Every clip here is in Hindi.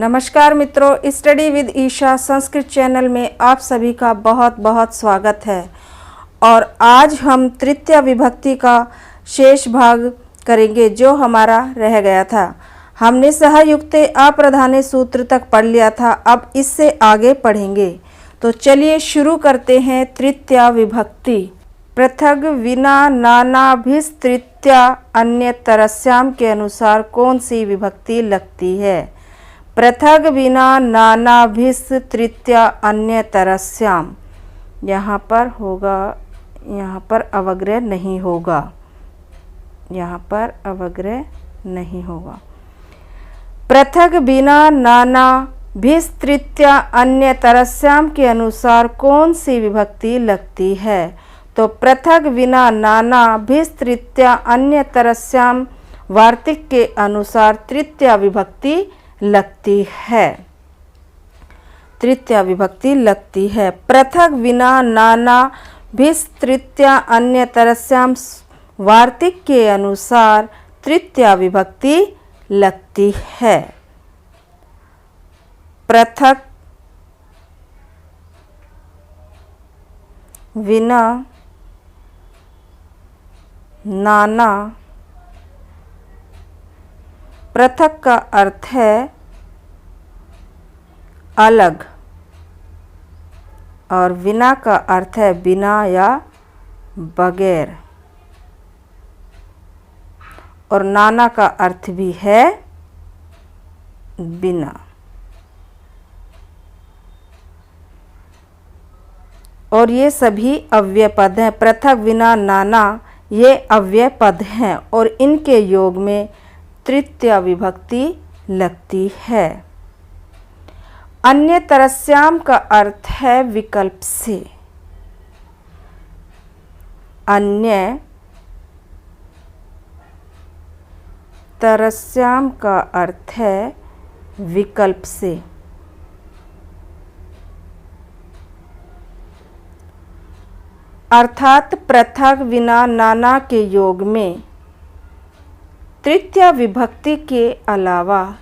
नमस्कार मित्रों, study with Isha Sanskrit channel में आप सभी का बहुत बहुत स्वागत है। और आज हम तृतीय विभक्ति का शेष भाग करेंगे जो हमारा रह गया था। हमने सहयुक्ते अप्रधाने सूत्र तक पढ़ लिया था, अब इससे आगे पढ़ेंगे। तो चलिए शुरू करते हैं। तृतीय विभक्ति। पृथग विना नानाभिस्तृत्या अन्यतरस्याम के अनुसार कौन सी विभक्ति लगती है? पृथग विना नानाभिस्तृत्या अन्यतरस्याम, यहाँ पर होगा, यहाँ पर अवग्रह नहीं होगा, यहाँ पर अवग्रह नहीं होगा। पृथग बिना नानाभिस्तृत्या अन्यतरस्याम के अनुसार कौन सी विभक्ति लगती है? तो पृथग विना नानाभिस्तृत्या अन्यतरस्याम वार्तिक के अनुसार तृतीय विभक्ति लगती है। तृतीय विभक्ति लगती है। पृथक विना नानाभिस्तृत्या अन्यतरस्याम वार्तिक के अनुसार तृतीय विभक्ति लगती है। पृथक विना नाना, पृथक का अर्थ है अलग और विना का अर्थ है बिना या बगैर, और नाना का अर्थ भी है बिना। और ये सभी अव्यय पद हैं। पृथक विना नाना ये अव्यय पद हैं और इनके योग में तृतीय विभक्ति लगती है। अन्यतरस्याम का अर्थ है विकल्प से। अन्य तरस्याम का अर्थ है विकल्प से। अर्थात पृथक विना नाना के योग में तृतीय विभक्ति के अलावा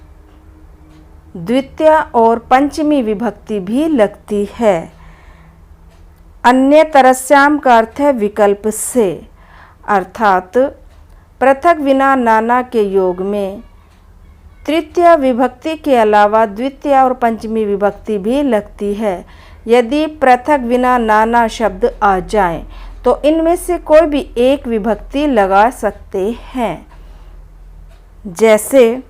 द्वितीय और पंचमी विभक्ति भी लगती है। अन्यतरस्याम का अर्थ है विकल्प से, अर्थात पृथक विना नाना के योग में तृतीय विभक्ति के अलावा द्वितीय और पंचमी विभक्ति भी लगती है। यदि पृथक विना नाना शब्द आ जाए तो इनमें से कोई भी एक विभक्ति लगा सकते हैं। जैसे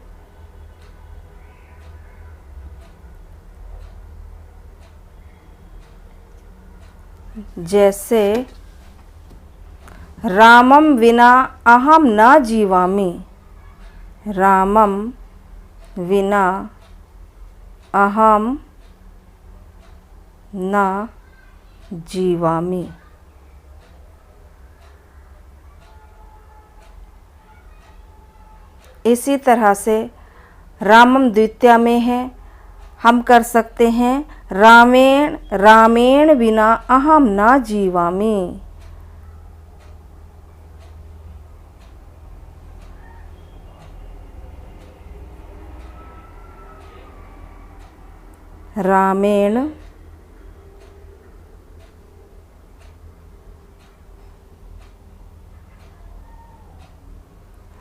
रामम विना अहम न जीवामि। रामम विना अहम न जीवामि। इसी तरह से रामम द्वितीय में है, हम कर सकते हैं रामेण रामेण विना अहम न जीवामि। रामेण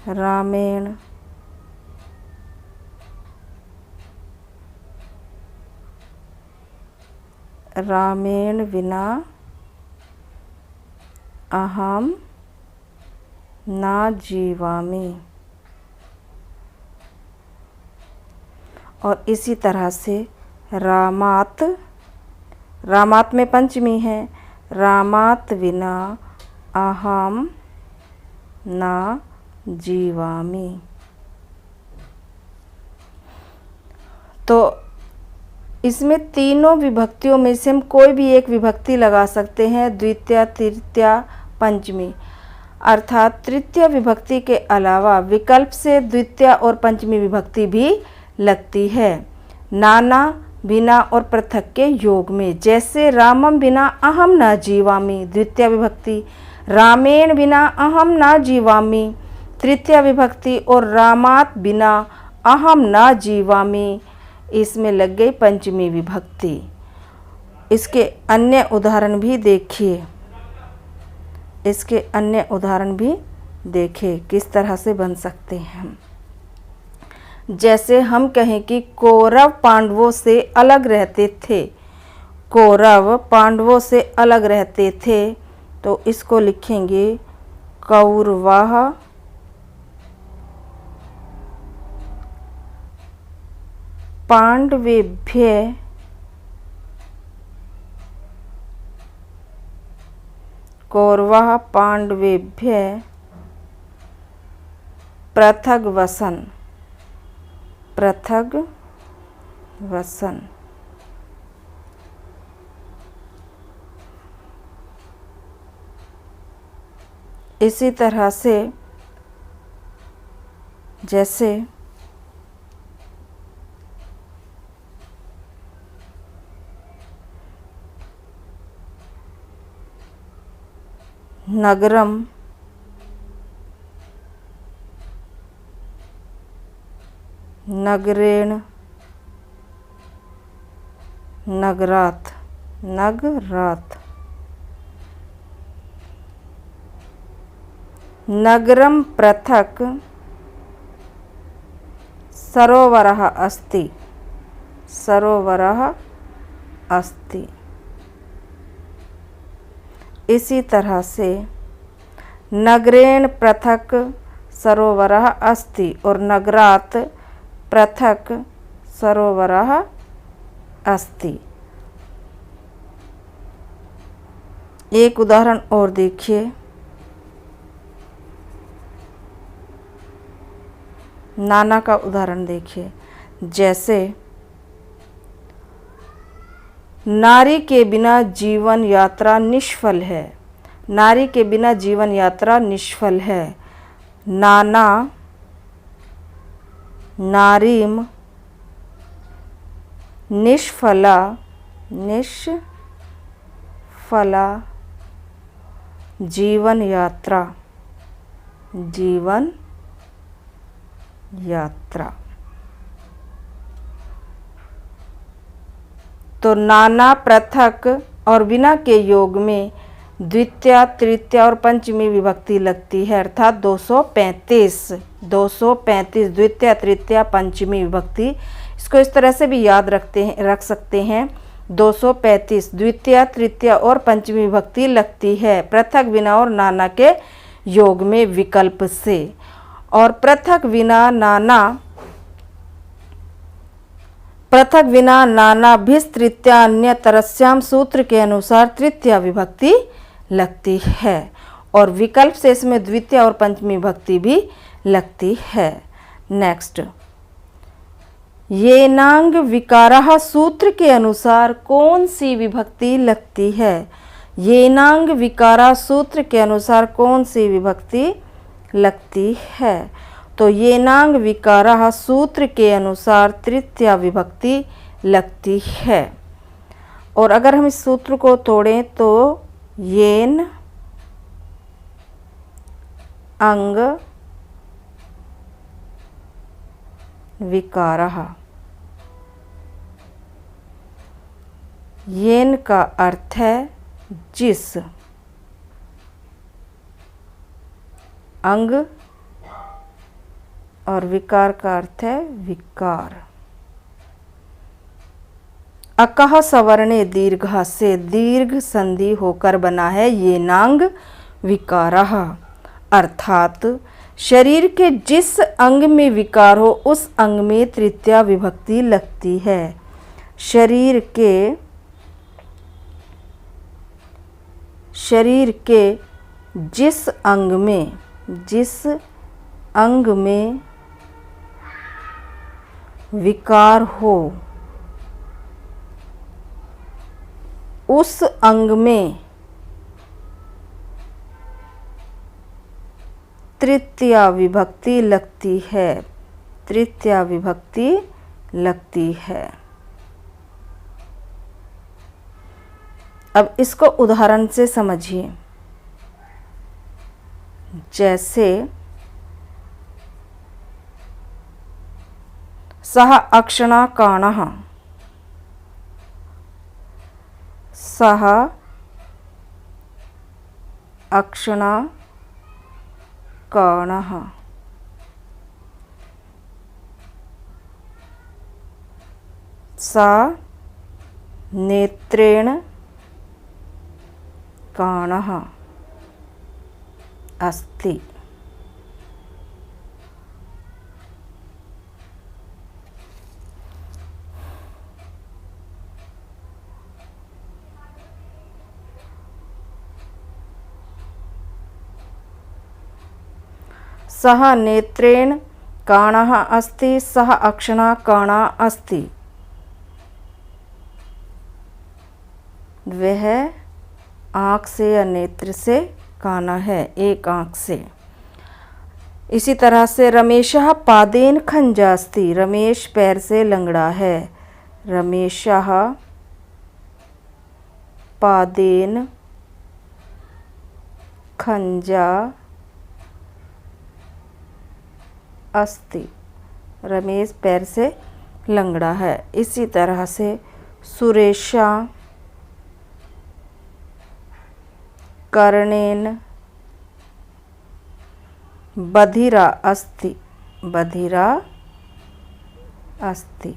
रामेण रामेण विना अहम न जीवामि। और इसी तरह से रामात, रामात में पंचमी है, रामात विना अहम न जीवामि। तो इसमें तीनों विभक्तियों में से हम कोई भी एक विभक्ति लगा सकते हैं, द्वितीय, तृतीय, पंचमी। अर्थात तृतीय विभक्ति के अलावा विकल्प से द्वितीय और पंचमी विभक्ति भी लगती है, नाना, बिना और पृथक के योग में। जैसे रामम बिना अहम न जीवामि द्वितीय विभक्ति, रामेण बिना अहम न जीवामि तृतीय विभक्ति, और रामात बिना अहम न जीवामि इसमें लग गई पंचमी विभक्ति। इसके अन्य उदाहरण भी देखिए, इसके अन्य उदाहरण भी देखें किस तरह से बन सकते हैं। जैसे हम कहें कि कौरव पांडवों से अलग रहते थे, कौरव पांडवों से अलग रहते थे, तो इसको लिखेंगे कौरवः पांडवेभ्यः कौरवः पांडवेभ्यः पृथग्वसन, पृथग्वसन। इसी तरह से जैसे नगरम नगरेण नगरात, नगरात। नगरम पृथक् सरोवरः अस्ति, सरोवरः अस्ति। इसी तरह से नगरेण पृथक् सरोवरः अस्ति और नगरात पृथक् सरोवरः अस्ति। एक उदाहरण और देखिए, नाना का उदाहरण देखिए। जैसे नारी के बिना जीवन यात्रा निष्फल है, नारी के बिना जीवन यात्रा निष्फल है। नाना नारीम निष्फला, निष्फला जीवन यात्रा, जीवन यात्रा। तो नाना, पृथक और बिना के योग में द्वितीया, तृतीया और पंचमी विभक्ति लगती है, अर्थात 235 द्वितीया, तृतीया, पंचमी विभक्ति। इसको इस तरह से भी याद रख सकते हैं। 235 द्वितीया, तृतीया और पंचमी विभक्ति लगती है पृथक, बिना और नाना के योग में विकल्प से। और पृथक विना नाना भिस तृतीया अन्यतरस्याम सूत्र के अनुसार तृतीया विभक्ति लगती है और विकल्प से इसमें द्वितीया और पंचमी विभक्ति भी लगती है। नेक्स्ट, येनांग विकारः सूत्र के अनुसार कौन सी विभक्ति लगती है? येनांग विकारः सूत्र के अनुसार कौन सी विभक्ति लगती है? तो येनांग विकारः सूत्र के अनुसार तृतीया विभक्ति लगती है। और अगर हम इस सूत्र को तोड़ें तो येन अंग विकारः, येन का अर्थ है जिस, अंग और विकार का अर्थ है विकार। अकह सवर्णे दीर्घ से दीर्घ संधि होकर बना है येनांग विकारः, अर्थात शरीर के जिस अंग में विकार हो उस अंग में तृतीया विभक्ति लगती है। शरीर के जिस अंग में विकार हो उस अंग में तृतीया विभक्ति लगती है, तृतीया विभक्ति लगती है। अब इसको उदाहरण से समझिए। जैसे सः अक्षणा काणः, सः अक्षणा काणः। सा नेत्रेण काणः अस्ति। सः नेत्रेण काणः अस्ति, सः अक्षणा काणा अस्ति। वह आँख से या नेत्र से काना है, एक आँख से। इसी तरह से रमेशः पादेन खंजा अस्ति, रमेश पैर से लंगड़ा है। रमेशः पादेन खंजा अस्ति, रमेश पैर से लंगड़ा है। इसी तरह से सुरेशा कर्णेन बधिरा अस्ति, बधिरा अस्ति।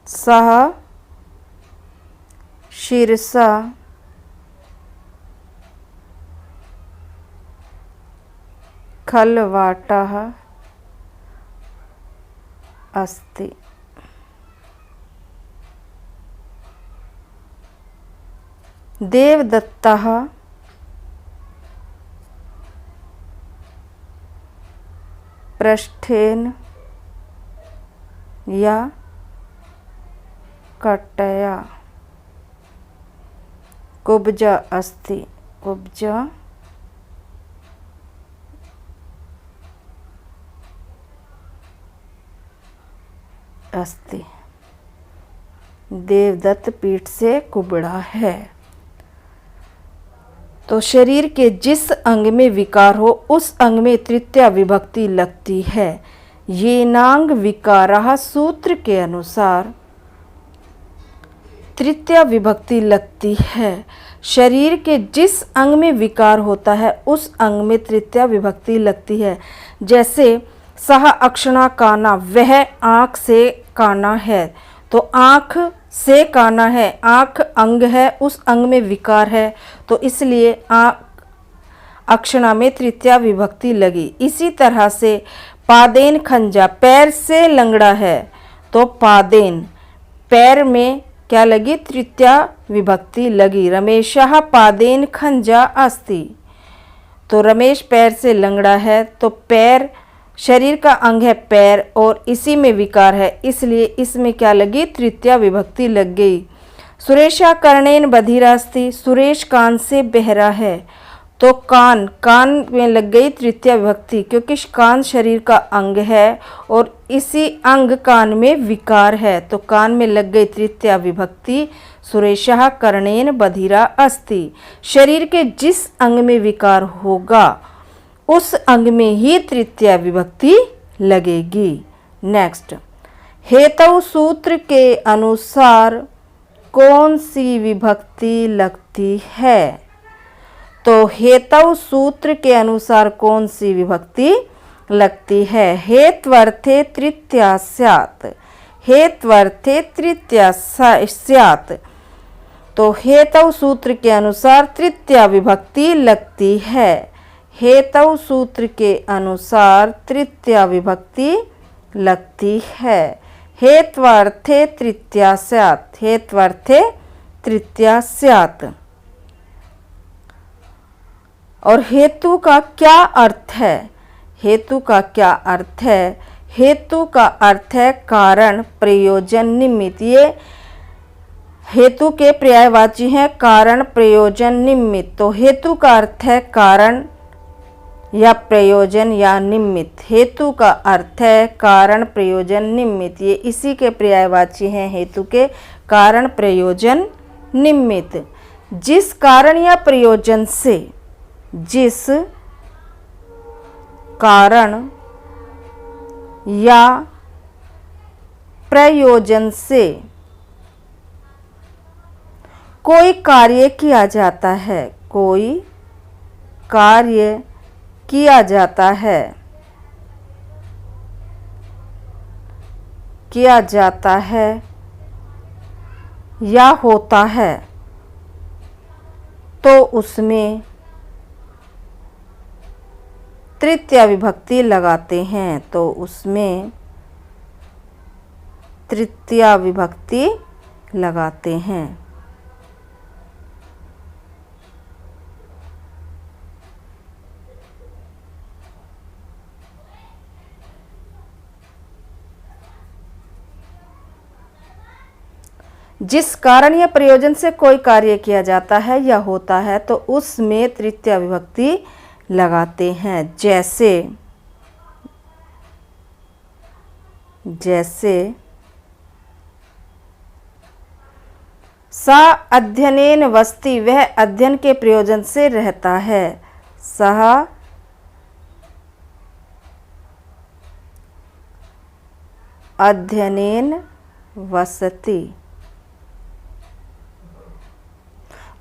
सः शीर्षा खलवाटः अस्ति। देवदत्तः पृष्ठेन या कटया कुब्जा अस्ति, कुब्जा अस्ति। देवदत्त पीठ से कुबड़ा है। तो शरीर के जिस अंग में विकार हो उस अंग में तृतीया विभक्ति लगती है। येनांग विकारः सूत्र के अनुसार तृतीया विभक्ति लगती है। शरीर के जिस अंग में विकार होता है उस अंग में तृतीया विभक्ति लगती है। जैसे सह अक्षणा काना, वह आँख से काना है, तो आँख से काना है, आँख अंग है, उस अंग में विकार है, तो इसलिए अक्षणा में तृतीया विभक्ति लगी। इसी तरह से पादेन खंजा, पैर से लंगड़ा है, तो पादेन पैर में क्या लगी, तृतीया विभक्ति लगी। रमेशः पादेन खंजा अस्ति, तो रमेश पैर से लंगड़ा है, तो पैर शरीर का अंग है पैर और इसी में विकार है, इसलिए इसमें क्या लगी, तृतीया विभक्ति लग गई। सुरेशा कर्णेन बधिरा अस्ति, सुरेश कान से बहरा है, तो कान, कान में लग गई तृतीया विभक्ति, क्योंकि कान शरीर का अंग है और इसी अंग कान में विकार है, तो कान में लग गई तृतीया विभक्ति। सुरेशः कर्णेन बधिरा अस्ति, शरीर के जिस अंग में विकार होगा उस अंग में ही तृतीया विभक्ति लगेगी। नेक्स्ट, हेतु सूत्र के अनुसार कौन सी विभक्ति लगती है? तो हेतु सूत्र के अनुसार कौन सी विभक्ति लगती है? हेत्वर्थे तृतीया स्यात्, हेत्वर्थे तृतीया स्यात्, तो हेतु सूत्र के अनुसार तृतीया विभक्ति लगती है। हेतु सूत्र के अनुसार तृतीया विभक्ति लगती है। हेत्वर्थे तृतीया स्यात्, हेत्वर्थे तृतीया स्यात्। और हेतु का क्या अर्थ है? हेतु का क्या अर्थ है? हेतु का अर्थ है कारण, प्रयोजन, निमित्त। ये हेतु के पर्यायवाची हैं कारण, प्रयोजन, निमित्त। तो हेतु का अर्थ है कारण, या प्रयोजन या निमित्त। हेतु का अर्थ है कारण, प्रयोजन, निमित्त। ये इसी के पर्यायवाची हैं हेतु के, कारण, प्रयोजन, निमित्त। जिस कारण या प्रयोजन से, जिस कारण या प्रयोजन से कोई कार्य किया जाता है, कोई कार्य किया जाता है, किया जाता है या होता है, तो उसमें तृतीया विभक्ति लगाते हैं, तो उसमें तृतीया विभक्ति लगाते हैं। जिस कारण या प्रयोजन से कोई कार्य किया जाता है या होता है तो उसमें तृतीया विभक्ति लगाते हैं। जैसे सा अध्ययनेन वसति, वह अध्ययन के प्रयोजन से रहता है। सह अध्ययनेन वसति,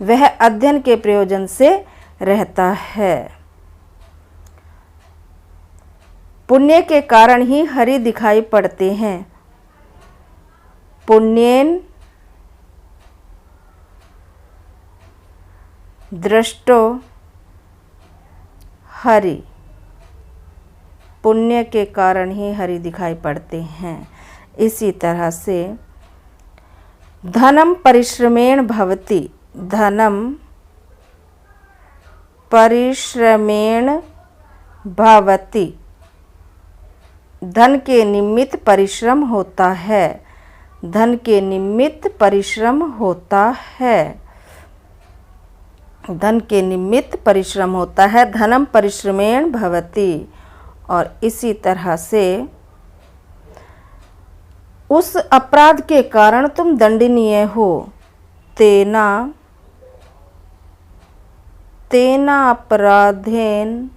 वह अध्ययन के प्रयोजन से रहता है। पुण्य के कारण ही हरि दिखाई पड़ते हैं। पुण्येन दृष्टो हरि, पुण्य के कारण ही हरि दिखाई पड़ते हैं। इसी तरह से धनम परिश्रमेण भवति, धनम परिश्रमेण भवति, धन के निमित्त परिश्रम होता है, धन के निमित्त परिश्रम होता है, धन के निमित्त परिश्रम होता है। धनम परिश्रमेण भवति। और इसी तरह से उस अपराध के कारण तुम दंडनीय हो, तेना अपराधेन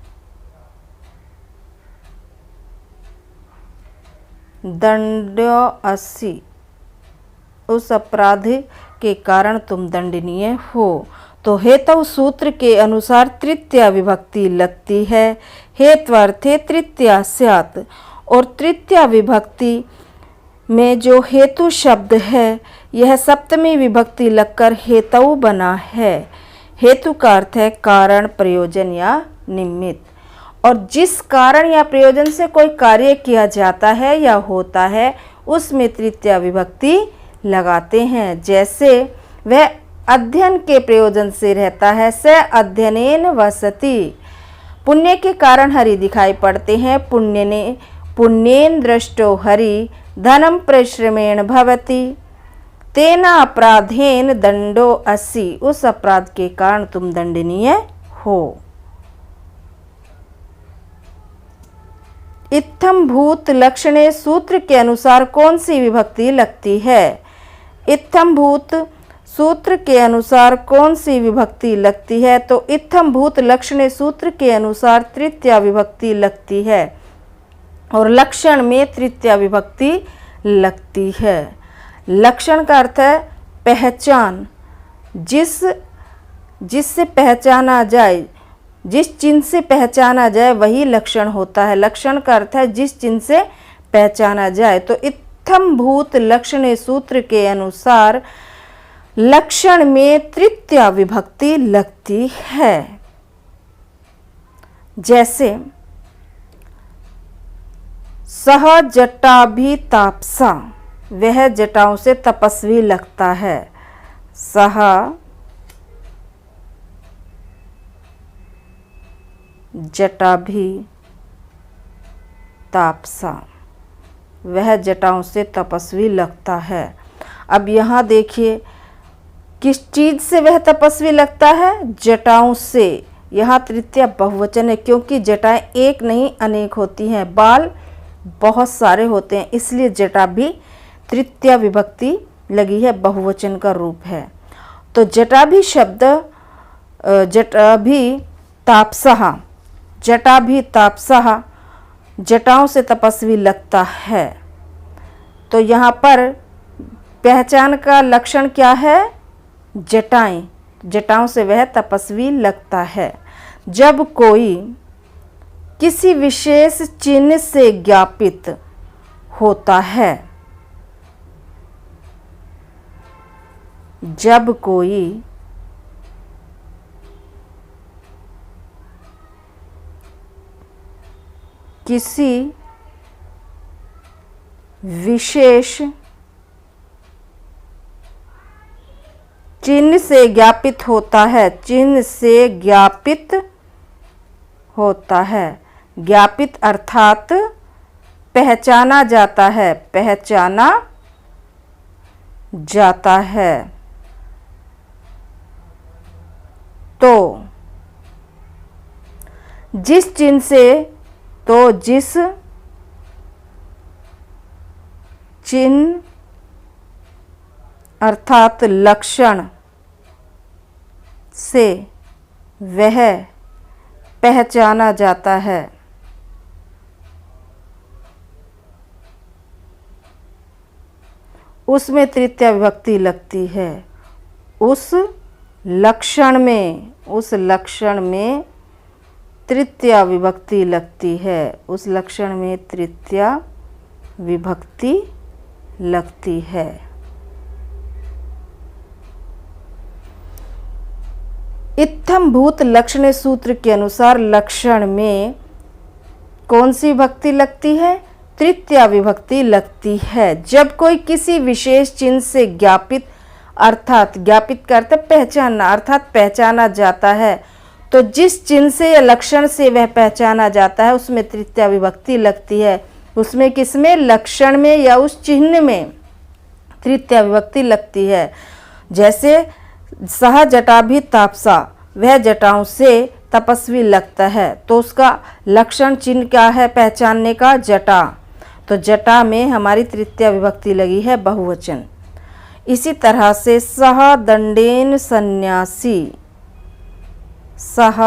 दंड्यो अस्सि, उस अपराध के कारण तुम दंडनीय हो। तो हेतु सूत्र के अनुसार तृतीया विभक्ति लगती है। हेत्वर्थे तृतीया स्यात्, और तृतीया विभक्ति में जो हेतु शब्द है यह सप्तमी विभक्ति लगकर हेतु बना है। हेतु का अर्थ है कारण, प्रयोजन या निमित्त। और जिस कारण या प्रयोजन से कोई कार्य किया जाता है या होता है उसमें तृतीया विभक्ति लगाते हैं। जैसे वह अध्ययन के प्रयोजन से रहता है, स अध्ययनेन वसति, पुण्य के कारण हरि दिखाई पड़ते हैं। पुण्येन दृष्टो हरि, धनम परिश्रमेण भवति, तेना अपराधेन दंडो अस्सि, उस अपराध के कारण तुम दंडनीय हो। इत्थम भूत लक्षणे सूत्र के अनुसार कौन सी विभक्ति लगती है? इत्थम भूत सूत्र के अनुसार कौन सी विभक्ति लगती है? तो इत्थम भूत लक्षणे सूत्र के अनुसार तृतीया विभक्ति लगती है और लक्षण में तृतीया विभक्ति लगती है। लक्षण का अर्थ है पहचान, जिससे पहचाना जाए, जिस चिन्ह से पहचाना जाए वही लक्षण होता है। लक्षण का अर्थ है जिस चिन्ह से पहचाना जाए। तो इत्थम भूत लक्षणे सूत्र के अनुसार लक्षण में तृतीया विभक्ति लगती है। जैसे सह जटाभिताप्सा, वह जटाओं से तपस्वी लगता है। सह जटाभिताप्सा, वह जटाओं से तपस्वी लगता है। अब यहाँ देखिए किस चीज से वह तपस्वी लगता है? जटाओं से, यहाँ तृतीया बहुवचन है क्योंकि जटाएं एक नहीं अनेक होती हैं, बाल बहुत सारे होते हैं, इसलिए जटा भी तृतीया विभक्ति लगी है, बहुवचन का रूप है। तो जटाभी शब्द जटाभी तापसः, जटाभी तापसः जटाओं से तपस्वी लगता है। तो यहाँ पर पहचान का लक्षण क्या है? जटाएं, जटाओं से वह तपस्वी लगता है। जब कोई किसी विशेष चिन्ह से ज्ञापित होता है, जब कोई किसी विशेष चिन्ह से ज्ञापित होता है, चिन्ह से ज्ञापित होता है, ज्ञापित अर्थात पहचाना जाता है, पहचाना जाता है। तो जिस चिन्ह से, तो जिस चिन्ह अर्थात लक्षण से वह पहचाना जाता है, उसमें तृतीया विभक्ति लगती है। उस लक्षण में, उस लक्षण में तृतीया विभक्ति लगती है, उस लक्षण में तृतीया विभक्ति लगती है। इत्थम भूत लक्षण सूत्र के अनुसार लक्षण में कौन सी विभक्ति लगती है? तृतीया विभक्ति लगती है। जब कोई किसी विशेष चिन्ह से ज्ञापित अर्थात ज्ञापित करते पहचानना अर्थात पहचाना जाता है, तो जिस चिन्ह से या लक्षण से वह पहचाना जाता है उसमें तृतीया विभक्ति लगती है। उसमें किसमें? लक्षण में या उस चिन्ह में तृतीया विभक्ति लगती है। जैसे सह जटाभी तापसा, वह जटाओं से तपस्वी लगता है, तो उसका लक्षण चिन्ह क्या है पहचानने का? जटा। तो जटा में हमारी तृतीया विभक्ति लगी है, बहुवचन। इसी तरह से सह दंडेन सन्यासी, सह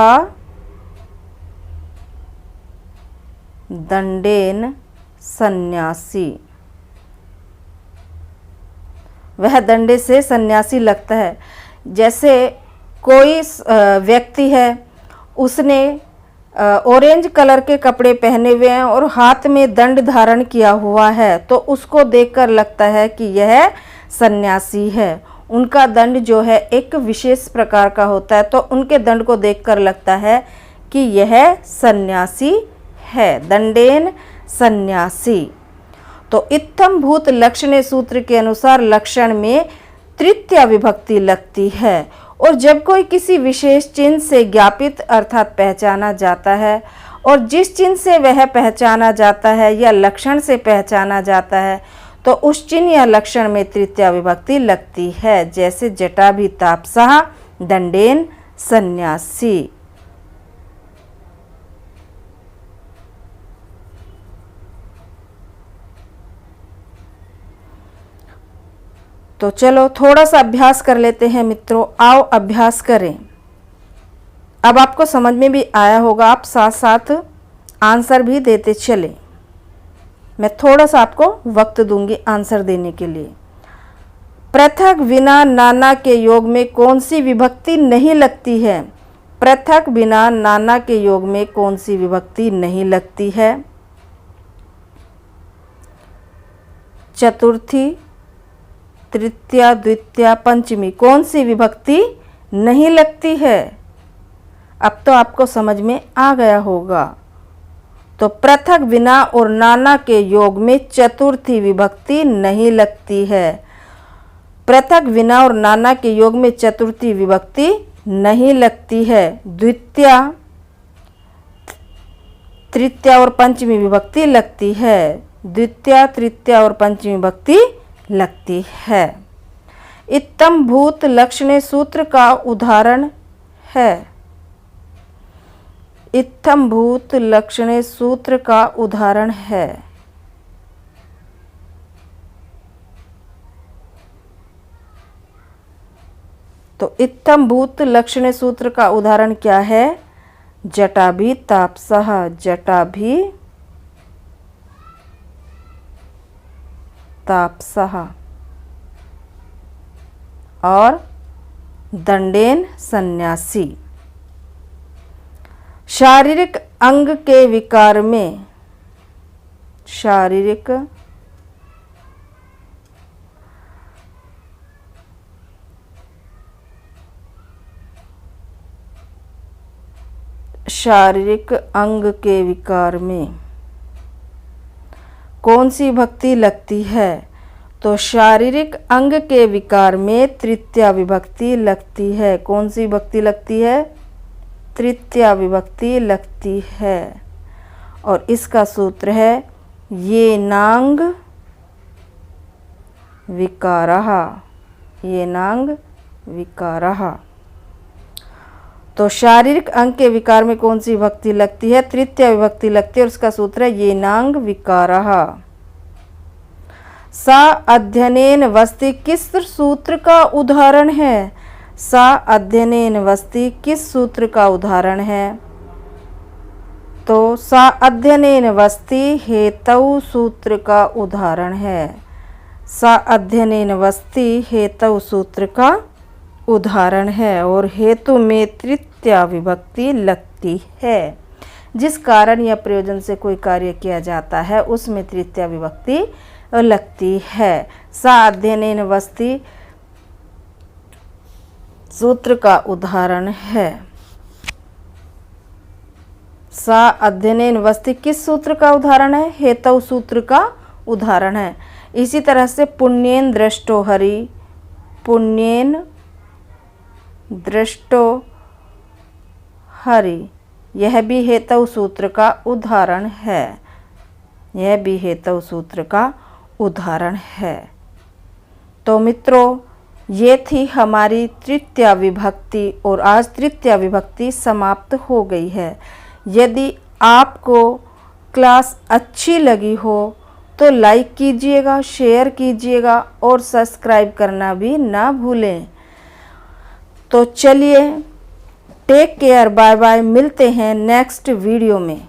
दंडेन सन्यासी, वह दंडे से सन्यासी लगता है। जैसे कोई व्यक्ति है, उसने ऑरेंज कलर के कपड़े पहने हुए हैं और हाथ में दंड धारण किया हुआ है, तो उसको देखकर लगता है कि यह सन्यासी है। उनका दंड जो है एक विशेष प्रकार का होता है, तो उनके दंड को देखकर लगता है कि यह सन्यासी है। दंडेन सन्यासी। तो इत्थम भूत लक्षणे सूत्र के अनुसार लक्षण में तृतीया विभक्ति लगती है। और जब कोई किसी विशेष चिन्ह से ज्ञापित अर्थात पहचाना जाता है, और जिस चिन्ह से वह पहचाना जाता है या लक्षण से पहचाना जाता है, तो उस चिन्ह या लक्षण में तृतीया विभक्ति लगती है। जैसे जटाभी तापसः दंडेन सन्यासी। तो चलो थोड़ा सा अभ्यास कर लेते हैं मित्रों। आओ अभ्यास करें। अब आपको समझ में भी आया होगा, आप साथ साथ आंसर भी देते चलें। मैं थोड़ा सा आपको वक्त दूंगी आंसर देने के लिए। पृथक बिना नाना के योग में कौन सी विभक्ति नहीं लगती है? पृथक बिना नाना के योग में कौन सी विभक्ति नहीं लगती है? चतुर्थी, तृतीया, द्वितीया, पंचमी, कौन सी विभक्ति नहीं लगती है? अब तो आपको समझ में आ गया होगा। तो पृथक बिना और नाना के योग में चतुर्थी विभक्ति नहीं लगती है। पृथक बिना और नाना के योग में चतुर्थी विभक्ति नहीं लगती है। द्वितीया, तृतीया और पंचमी विभक्ति लगती है। द्वितीया, तृतीया और पंचमी विभक्ति लगती है। इत्थम भूत लक्षणे सूत्र का उदाहरण है। इत्थंभूत लक्षणे सूत्र का उदाहरण है। तो इत्थंभूत लक्षणे सूत्र का उदाहरण क्या है? जटाभि तापसः, जटाभि तापसः और दंडेन सन्यासी। शारीरिक अंग के विकार में, शारीरिक अंग के विकार में कौन सी भक्ति लगती है? तो शारीरिक अंग के विकार में तृतीया विभक्ति लगती है। कौन सी भक्ति लगती है? तृतीया विभक्ति लगती है। और इसका सूत्र है ये नांग विकारः, ये नांग विकारः। तो शारीरिक अंग के विकार में कौन सी विभक्ति लगती है? तृतीया विभक्ति लगती है और उसका सूत्र है ये नांग विकारः। सा अध्ययनेन वसति किस सूत्र का उदाहरण है? सा अध्ययनेन वसति किस सूत्र का उदाहरण है? तो सा अध्ययनेन वसति हेतु सूत्र का उदाहरण है। सा अध्ययनेन वसति हेतु सूत्र का उदाहरण है और हेतु में तृतीया विभक्ति लगती है। जिस कारण या प्रयोजन से कोई कार्य किया जाता है उसमें तृतीया विभक्ति लगती है। सा अध्ययनेन वसति सूत्र का उदाहरण है। सा अध्ययनेन वसति किस सूत्र का उदाहरण है? हेतु सूत्र का उदाहरण है। इसी तरह से पुण्येन दृष्टो हरि, पुण्येन दृष्टो हरि, यह भी हेतु सूत्र का उदाहरण है। यह भी हेतु सूत्र का उदाहरण है। तो मित्रों, ये थी हमारी तृतीया विभक्ति और आज तृतीया विभक्ति समाप्त हो गई है। यदि आपको क्लास अच्छी लगी हो तो लाइक कीजिएगा, शेयर कीजिएगा और सब्सक्राइब करना भी ना भूलें। तो चलिए, टेक केयर, बाय बाय, मिलते हैं नेक्स्ट वीडियो में।